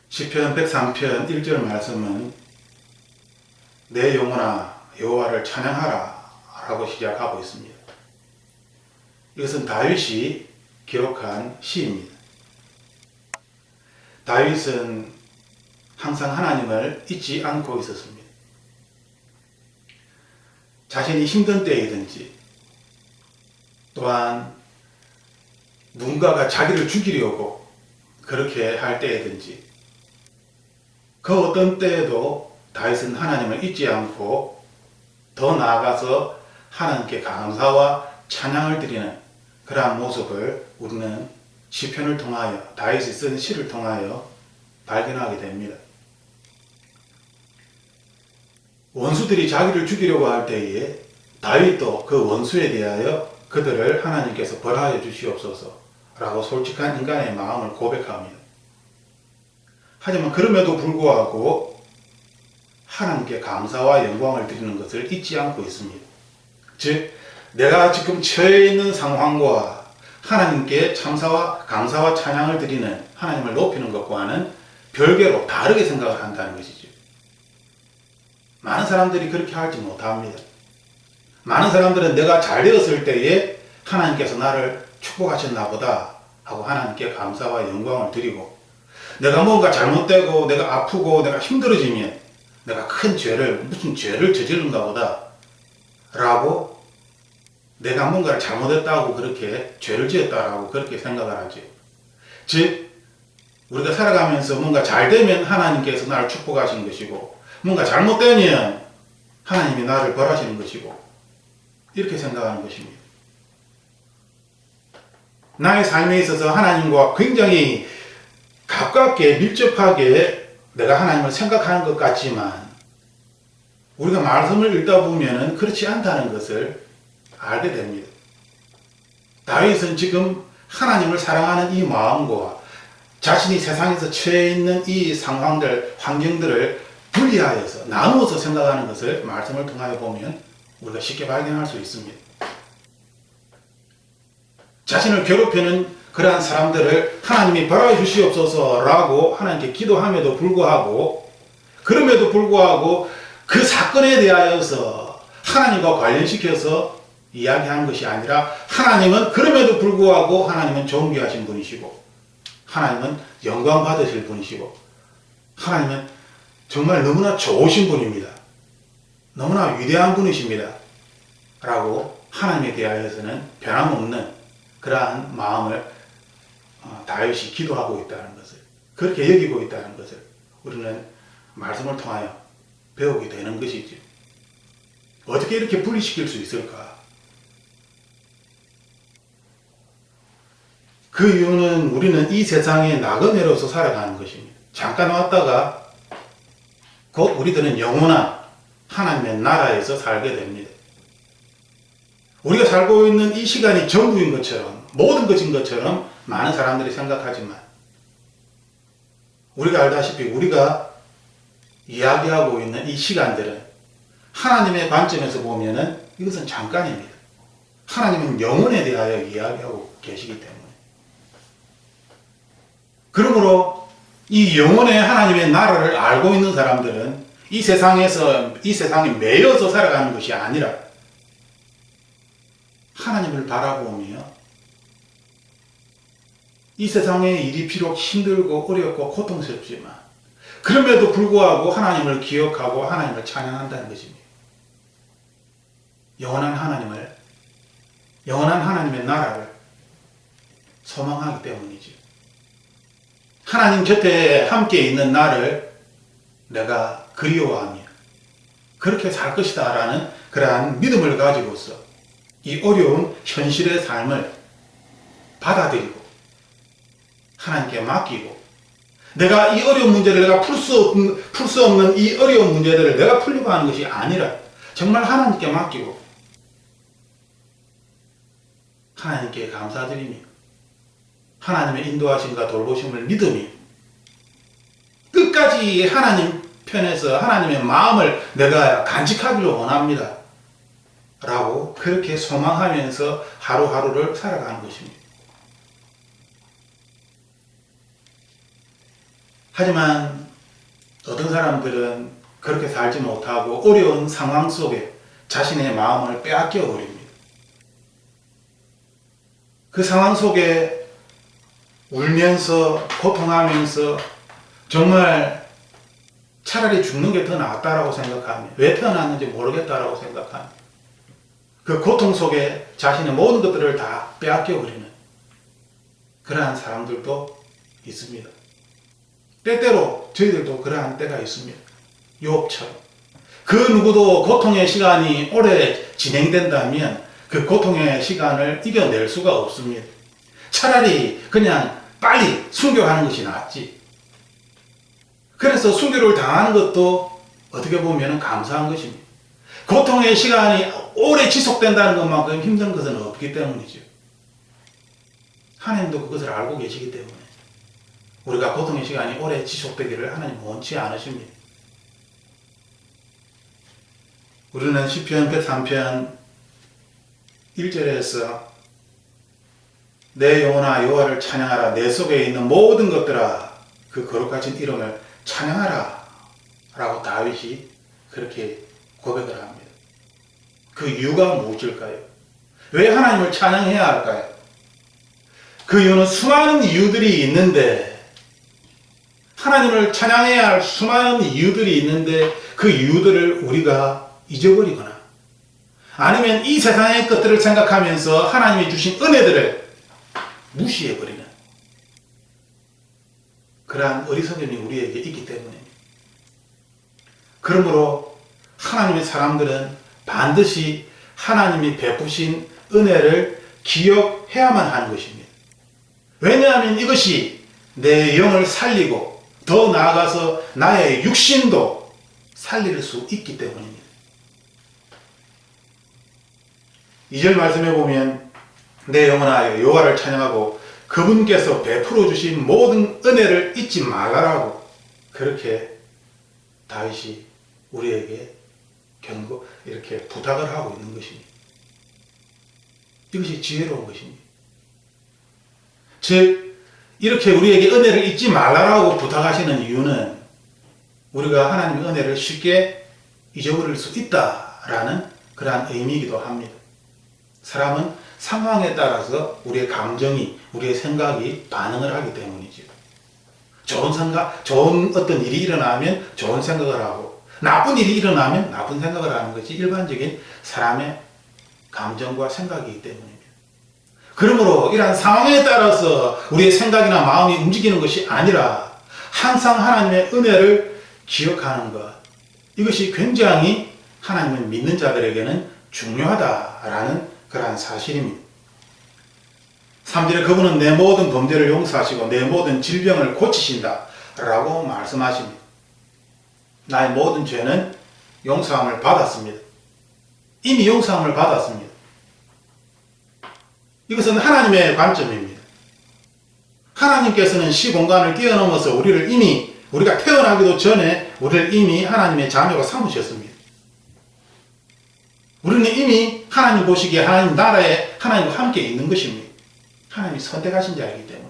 시편 103편 1절 말씀은 내 영혼아 여호와를 찬양하라 라고 시작하고 있습니다. 이것은 다윗이 기록한 시입니다. 다윗은 항상 하나님을 잊지 않고 있었습니다. 자신이 힘든 때이든지 또한 누군가가 자기를 죽이려고 그렇게 할 때이든지 그 어떤 때에도 다윗은 하나님을 잊지 않고 더 나아가서 하나님께 감사와 찬양을 드리는 그러한 모습을 우리는 시편을 통하여 다윗이 쓴 시를 통하여 발견하게 됩니다. 원수들이 자기를 죽이려고 할 때에 다윗도 그 원수에 대하여 그들을 하나님께서 벌하여 주시옵소서 라고 솔직한 인간의 마음을 고백합니다. 하지만 그럼에도 불구하고 하나님께 감사와 영광을 드리는 것을 잊지 않고 있습니다. 즉 내가 지금 처해 있는 상황과 하나님께 감사와 찬양을 드리는 하나님을 높이는 것과는 별개로 다르게 생각을 한다는 것이죠. 많은 사람들이 그렇게 하지 못합니다. 많은 사람들은 내가 잘 되었을 때에 하나님께서 나를 축복하셨나 보다 하고 하나님께 감사와 영광을 드리고, 내가 뭔가 잘못되고 내가 아프고 내가 힘들어지면 내가 무슨 죄를 저지른가 보다 라고 내가 뭔가를 잘못했다고 그렇게 죄를 지었다라고 그렇게 생각을 하죠. 즉 우리가 살아가면서 뭔가 잘 되면 하나님께서 나를 축복하신 것이고 뭔가 잘못되면 하나님이 나를 벌하시는 것이고 이렇게 생각하는 것입니다. 나의 삶에 있어서 하나님과 굉장히 가깝게 밀접하게 내가 하나님을 생각하는 것 같지만 우리가 말씀을 읽다 보면 그렇지 않다는 것을 알게 됩니다. 다윗은 지금 하나님을 사랑하는 이 마음과 자신이 세상에서 처해 있는 이 상황들, 환경들을 분리하여서 나누어서 생각하는 것을 말씀을 통하여 보면 우리가 쉽게 발견할 수 있습니다. 자신을 괴롭히는 그러한 사람들을 하나님이 벌하여 주시옵소서 라고 하나님께 기도함에도 불구하고, 그럼에도 불구하고 그 사건에 대하여서 하나님과 관련시켜서 이야기하는 것이 아니라 하나님은 그럼에도 불구하고 하나님은 존귀하신 분이시고 하나님은 영광 받으실 분이시고 하나님은 정말 너무나 좋으신 분입니다. 너무나 위대한 분이십니다. 라고 하나님에 대하여서는 변함없는 그러한 마음을 다윗이 기도하고 있다는 것을, 그렇게 여기고 있다는 것을 우리는 말씀을 통하여 배우게 되는 것이죠. 어떻게 이렇게 분리시킬 수 있을까? 그 이유는 우리는 이 세상에 나그네로서 살아가는 것입니다. 잠깐 왔다가 곧 우리들은 영원한 하나님의 나라에서 살게 됩니다. 우리가 살고 있는 이 시간이 전부인 것처럼, 모든 것인 것처럼 많은 사람들이 생각하지만 우리가 알다시피 우리가 이야기하고 있는 이 시간들은 하나님의 관점에서 보면은 이것은 잠깐입니다. 하나님은 영혼에 대하여 이야기하고 계시기 때문에. 그러므로 이 영혼의 하나님의 나라를 알고 있는 사람들은 이 세상에 매여서 살아가는 것이 아니라 하나님을 바라보며 이 세상의 일이 비록 힘들고 어렵고 고통스럽지만 그럼에도 불구하고 하나님을 기억하고 하나님을 찬양한다는 것입니다. 영원한 하나님의 나라를 소망하기 때문이죠. 하나님 곁에 함께 있는 나를 내가 그리워하며 그렇게 살 것이다 라는 그러한 믿음을 가지고서 이 어려운 현실의 삶을 받아들이고 하나님께 맡기고, 내가 이 어려운 문제를 내가 풀 수 없는 이 어려운 문제들을 내가 풀려고 하는 것이 아니라 정말 하나님께 맡기고 하나님께 감사드리며 하나님의 인도하심과 돌보심을 믿으며 끝까지 하나님 편에서 하나님의 마음을 내가 간직하기를 원합니다 라고 그렇게 소망하면서 하루하루를 살아가는 것입니다. 하지만 어떤 사람들은 그렇게 살지 못하고 어려운 상황 속에 자신의 마음을 빼앗겨 버립니다. 그 상황 속에 울면서 고통하면서 정말 차라리 죽는 게 더 낫다라고 생각하며 왜 태어났는지 모르겠다라고 생각하며 그 고통 속에 자신의 모든 것들을 다 빼앗겨 버리는 그러한 사람들도 있습니다. 때때로 저희들도 그러한 때가 있습니다. 욥처럼 그 누구도 고통의 시간이 오래 진행된다면 그 고통의 시간을 이겨낼 수가 없습니다. 차라리 그냥 빨리 순교하는 것이 낫지. 그래서 순교를 당하는 것도 어떻게 보면 감사한 것입니다. 고통의 시간이 오래 지속된다는 것만큼 힘든 것은 없기 때문이죠. 하나님도 그것을 알고 계시기 때문에 우리가 고통의 시간이 오래 지속되기를 하나님 원치 않으십니다. 우리는 시편 103편 1절에서 내 영혼아 여호와를 찬양하라 내 속에 있는 모든 것들아 그 거룩하신 이름을 찬양하라 라고 다윗이 그렇게 고백을 합니다. 그 이유가 무엇일까요? 왜 하나님을 찬양해야 할까요? 그 이유는 수많은 이유들이 있는데 하나님을 찬양해야 할 수많은 이유들이 있는데 그 이유들을 우리가 잊어버리거나 아니면 이 세상의 것들을 생각하면서 하나님이 주신 은혜들을 무시해버리는 그러한 어리석음이 우리에게 있기 때문입니다. 그러므로 하나님의 사람들은 반드시 하나님이 베푸신 은혜를 기억해야만 하는 것입니다. 왜냐하면 이것이 내 영을 살리고 더 나아가서 나의 육신도 살릴 수 있기 때문입니다. 2절 말씀에 보면 내 영혼아 여호와를 찬양하고 그분께서 베풀어 주신 모든 은혜를 잊지 말라라고 그렇게 다윗이 우리에게 이렇게 부탁을 하고 있는 것입니다. 이것이 지혜로운 것입니다. 즉 이렇게 우리에게 은혜를 잊지 말라라고 부탁하시는 이유는 우리가 하나님의 은혜를 쉽게 잊어버릴 수 있다라는 그러한 의미이기도 합니다. 사람은 상황에 따라서 우리의 감정이, 우리의 생각이 반응을 하기 때문이죠. 좋은 어떤 일이 일어나면 좋은 생각을 하고, 나쁜 일이 일어나면 나쁜 생각을 하는 것이 일반적인 사람의 감정과 생각이기 때문입니다. 그러므로 이러한 상황에 따라서 우리의 생각이나 마음이 움직이는 것이 아니라 항상 하나님의 은혜를 기억하는 것, 이것이 굉장히 하나님을 믿는 자들에게는 중요하다라는 그러한 사실입니다. 3절에 그분은 내 모든 범죄를 용서하시고 내 모든 질병을 고치신다 라고 말씀하십니다. 나의 모든 죄는 용서함을 받았습니다. 이미 용서함을 받았습니다. 이것은 하나님의 관점입니다. 하나님께서는 시공간을 뛰어넘어서 우리가 태어나기도 전에 우리를 이미 하나님의 자녀가 삼으셨습니다. 우리는 이미 하나님 보시기에 하나님 나라에 하나님과 함께 있는 것입니다. 하나님이 선택하신 자이기 때문에.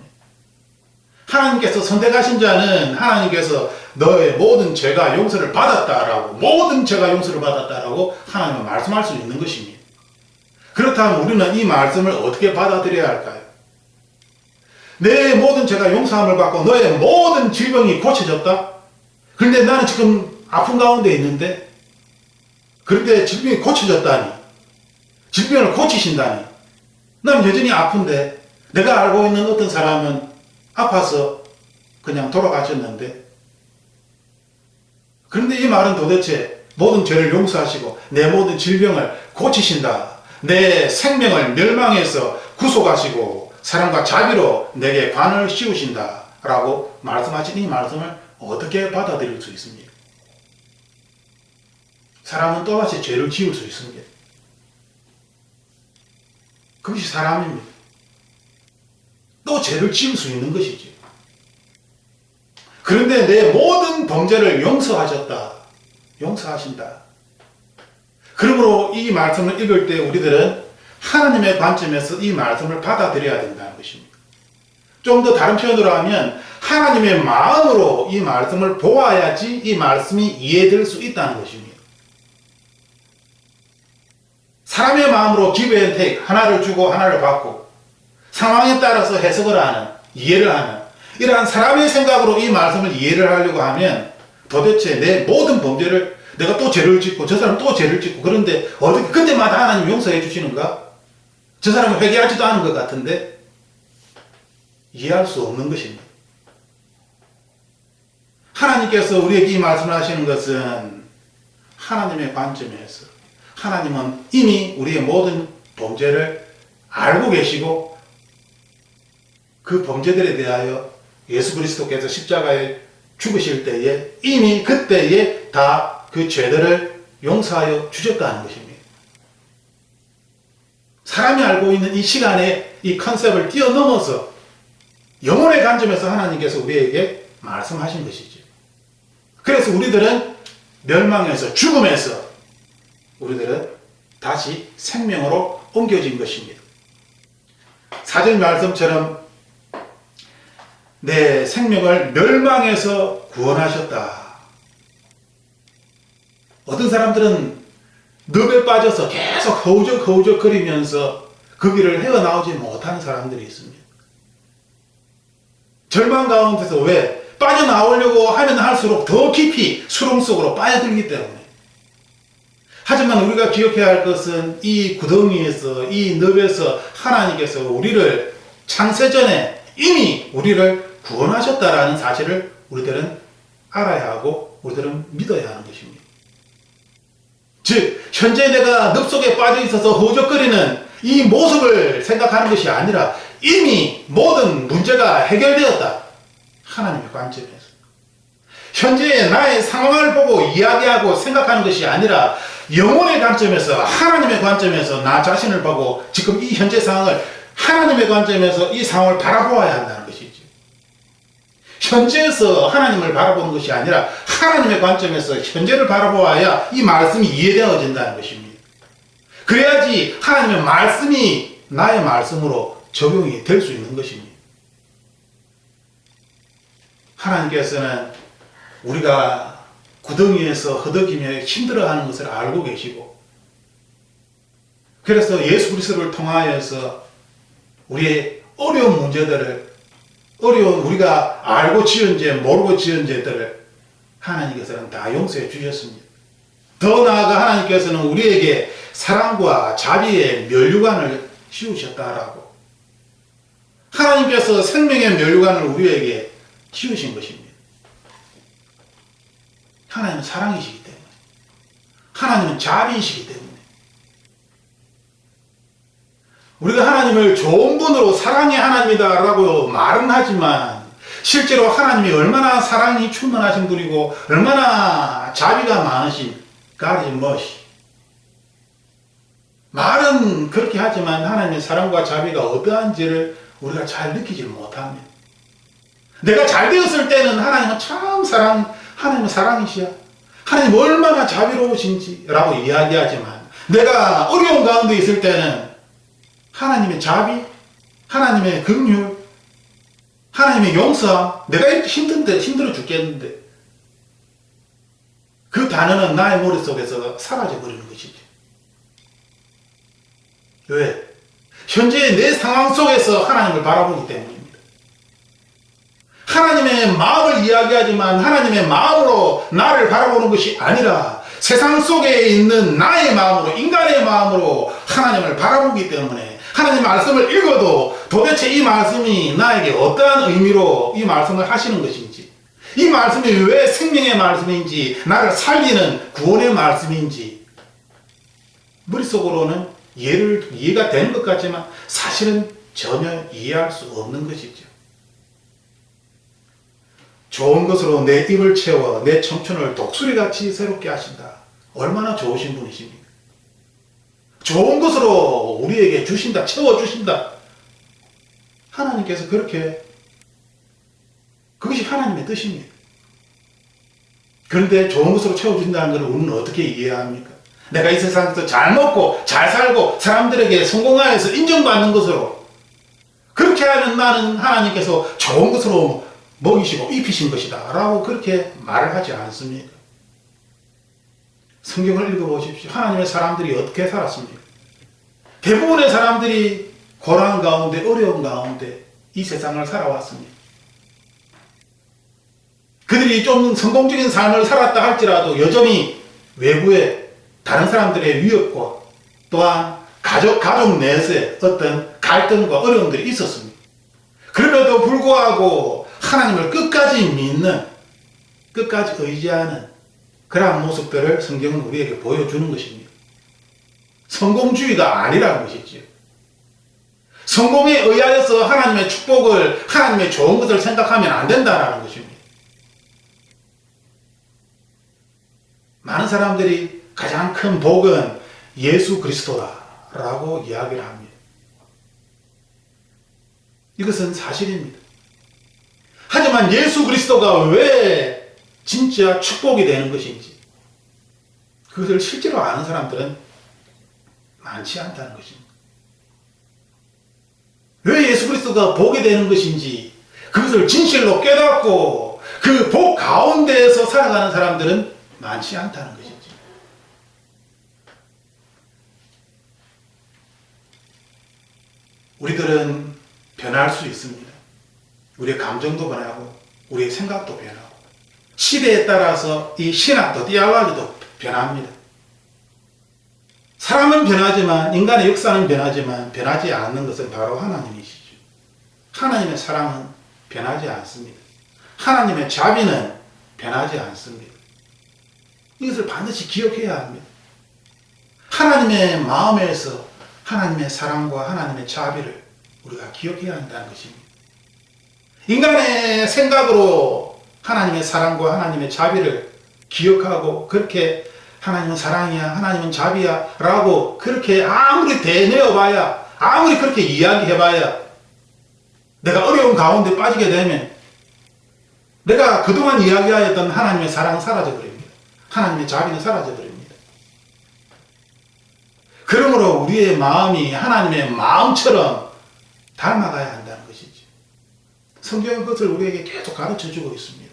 하나님께서 선택하신 자는 하나님께서 너의 모든 죄가 용서를 받았다라고, 모든 죄가 용서를 받았다라고 하나님은 말씀할 수 있는 것입니다. 그렇다면 우리는 이 말씀을 어떻게 받아들여야 할까요? 내 모든 죄가 용서함을 받고 너의 모든 질병이 고쳐졌다? 그런데 나는 지금 아픈 가운데 있는데, 그런데 질병이 고쳐졌다니, 질병을 고치신다니, 난 여전히 아픈데, 내가 알고 있는 어떤 사람은 아파서 그냥 돌아가셨는데, 그런데 이 말은 도대체 모든 죄를 용서하시고 내 모든 질병을 고치신다, 내 생명을 멸망해서 구속하시고 사랑과 자비로 내게 관을 씌우신다 라고 말씀하신 이 말씀을 어떻게 받아들일 수 있습니까? 사람은 또다시 죄를 지을 수 있습니다. 그것이 사람입니다. 또 죄를 지을 수 있는 것이죠. 그런데 내 모든 범죄를 용서하신다. 그러므로 이 말씀을 읽을 때 우리들은 하나님의 관점에서 이 말씀을 받아들여야 된다는 것입니다. 좀 더 다른 표현으로 하면 하나님의 마음으로 이 말씀을 보아야지 이 말씀이 이해될 수 있다는 것입니다. 사람의 마음으로 give and take, 하나를 주고 하나를 받고 상황에 따라서 해석을 하는, 이해를 하는 이러한 사람의 생각으로 이 말씀을 이해를 하려고 하면 도대체 내 모든 범죄를 내가 또 죄를 짓고 저 사람 또 죄를 짓고 그런데 어떻게 그때마다 하나님 용서해 주시는가? 저 사람은 회개하지도 않은 것 같은데 이해할 수 없는 것입니다. 하나님께서 우리에게 이 말씀을 하시는 것은 하나님의 관점에서 하나님은 이미 우리의 모든 범죄를 알고 계시고 그 범죄들에 대하여 예수 그리스도께서 십자가에 죽으실 때에 이미 그때에 다 그 죄들을 용서하여 주셨다는 것입니다. 사람이 알고 있는 이 시간에 이 컨셉을 뛰어넘어서 영혼의 관점에서 하나님께서 우리에게 말씀하신 것이죠. 그래서 우리들은 멸망에서 죽음에서 우리들은 다시 생명으로 옮겨진 것입니다. 4절 말씀처럼 내 생명을 멸망에서 구원하셨다. 어떤 사람들은 늪에 빠져서 계속 허우적거리면서 그 길을 헤어나오지 못하는 사람들이 있습니다. 절망 가운데서 왜? 빠져나오려고 하면 할수록 더 깊이 수렁 속으로 빠져들기 때문에. 하지만 우리가 기억해야 할 것은 이 구덩이에서, 이 늪에서 하나님께서 우리를 창세전에 이미 우리를 구원하셨다라는 사실을 우리들은 알아야 하고 우리들은 믿어야 하는 것입니다. 즉 현재 내가 늪 속에 빠져 있어서 허우적거리는 이 모습을 생각하는 것이 아니라 이미 모든 문제가 해결되었다. 하나님의 관점에서. 현재의 나의 상황을 보고 이야기하고 생각하는 것이 아니라 영혼의 관점에서 하나님의 관점에서 나 자신을 보고 지금 이 현재 상황을 하나님의 관점에서 이 상황을 바라보아야 한다는 것이죠. 현재에서 하나님을 바라보는 것이 아니라 하나님의 관점에서 현재를 바라보아야 이 말씀이 이해되어진다는 것입니다. 그래야지 하나님의 말씀이 나의 말씀으로 적용이 될 수 있는 것입니다. 하나님께서는 우리가 구덩이에서 허덕이며 힘들어하는 것을 알고 계시고 그래서 예수 그리스도를 통하여서 우리의 어려운 문제들을 어려운 우리가 알고 지은 죄 모르고 지은 죄들을 하나님께서는 다 용서해 주셨습니다. 더 나아가 하나님께서는 우리에게 사랑과 자비의 면류관을 씌우셨다라고 하나님께서 생명의 면류관을 우리에게 씌우신 것입니다. 하나님은 사랑이시기 때문에 하나님은 자비이시기 때문에 우리가 하나님을 좋은 분으로 사랑의 하나님이다 라고 말은 하지만 실제로 하나님이 얼마나 사랑이 충만하신 분이고 얼마나 자비가 많으신 God is mercy. 말은 그렇게 하지만 하나님의 사랑과 자비가 어떠한지를 우리가 잘 느끼지 못합니다. 내가 잘 되었을 때는 하나님은 참 하나님은 사랑이시야. 하나님 얼마나 자비로우신지 라고 이야기하지만 내가 어려운 가운데 있을 때는 하나님의 자비, 하나님의 긍휼, 하나님의 용서, 내가 이렇게 힘들어 죽겠는데 그 단어는 나의 머릿속에서 사라져버리는 것이죠. 왜? 현재의 내 상황 속에서 하나님을 바라보기 때문입니다. 하나님의 마음을 이야기하지만 하나님의 마음으로 나를 바라보는 것이 아니라 세상 속에 있는 나의 마음으로 인간의 마음으로 하나님을 바라보기 때문에 하나님 말씀을 읽어도 도대체 이 말씀이 나에게 어떠한 의미로 이 말씀을 하시는 것인지 이 말씀이 왜 생명의 말씀인지 나를 살리는 구원의 말씀인지 머릿속으로는 이해가 되는 것 같지만 사실은 전혀 이해할 수 없는 것이죠. 좋은 것으로 내 입을 채워 내 청춘을 독수리같이 새롭게 하신다. 얼마나 좋으신 분이십니까? 좋은 것으로 우리에게 주신다, 채워주신다. 하나님께서 그렇게 그것이 하나님의 뜻입니다. 그런데 좋은 것으로 채워준다는 것을 우리는 어떻게 이해해야 합니까? 내가 이 세상에서 잘 먹고 잘 살고 사람들에게 성공하여서 인정받는 것으로 그렇게 하면 나는 하나님께서 좋은 것으로 먹이시고 입히신 것이다 라고 그렇게 말을 하지 않습니다. 성경을 읽어보십시오. 하나님의 사람들이 어떻게 살았습니까? 대부분의 사람들이 고난 가운데, 어려운 가운데 이 세상을 살아왔습니다. 그들이 좀 성공적인 삶을 살았다 할지라도 여전히 외부에 다른 사람들의 위협과 또한 가족 내에서의 어떤 갈등과 어려움들이 있었습니다. 그럼에도 불구하고 하나님을 끝까지 믿는, 끝까지 의지하는 그러한 모습들을 성경은 우리에게 보여주는 것입니다. 성공주의가 아니라는 것이지요. 성공에 의하여서 하나님의 축복을, 하나님의 좋은 것을 생각하면 안 된다는 것입니다. 많은 사람들이 가장 큰 복은 예수 그리스도다라고 이야기를 합니다. 이것은 사실입니다. 하지만 예수 그리스도가 왜 진짜 축복이 되는 것인지 그것을 실제로 아는 사람들은 많지 않다는 것입니다. 왜 예수 그리스도가 복이 되는 것인지 그것을 진실로 깨닫고 그 복 가운데에서 살아가는 사람들은 많지 않다는 것이죠. 우리들은 변할 수 있습니다. 우리의 감정도 변하고 우리의 생각도 변하고 시대에 따라서 이 신학도 디알로기도 변합니다. 사람은 변하지만, 인간의 역사는 변하지만 변하지 않는 것은 바로 하나님이시죠. 하나님의 사랑은 변하지 않습니다. 하나님의 자비는 변하지 않습니다. 이것을 반드시 기억해야 합니다. 하나님의 마음에서 하나님의 사랑과 하나님의 자비를 우리가 기억해야 한다는 것입니다. 인간의 생각으로 하나님의 사랑과 하나님의 자비를 기억하고 그렇게 하나님은 사랑이야, 하나님은 자비야 라고 그렇게 아무리 대내어봐야, 아무리 그렇게 이야기해봐야 내가 어려운 가운데 빠지게 되면 내가 그동안 이야기하였던 하나님의 사랑은 사라져버립니다. 하나님의 자비는 사라져버립니다. 그러므로 우리의 마음이 하나님의 마음처럼 닮아가야 한다는 것이죠. 성경은 그것을 우리에게 계속 가르쳐주고 있습니다.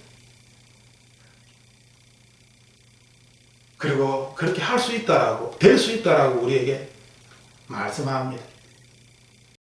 그리고 그렇게 할 수 있다라고, 될 수 있다라고 우리에게 말씀합니다.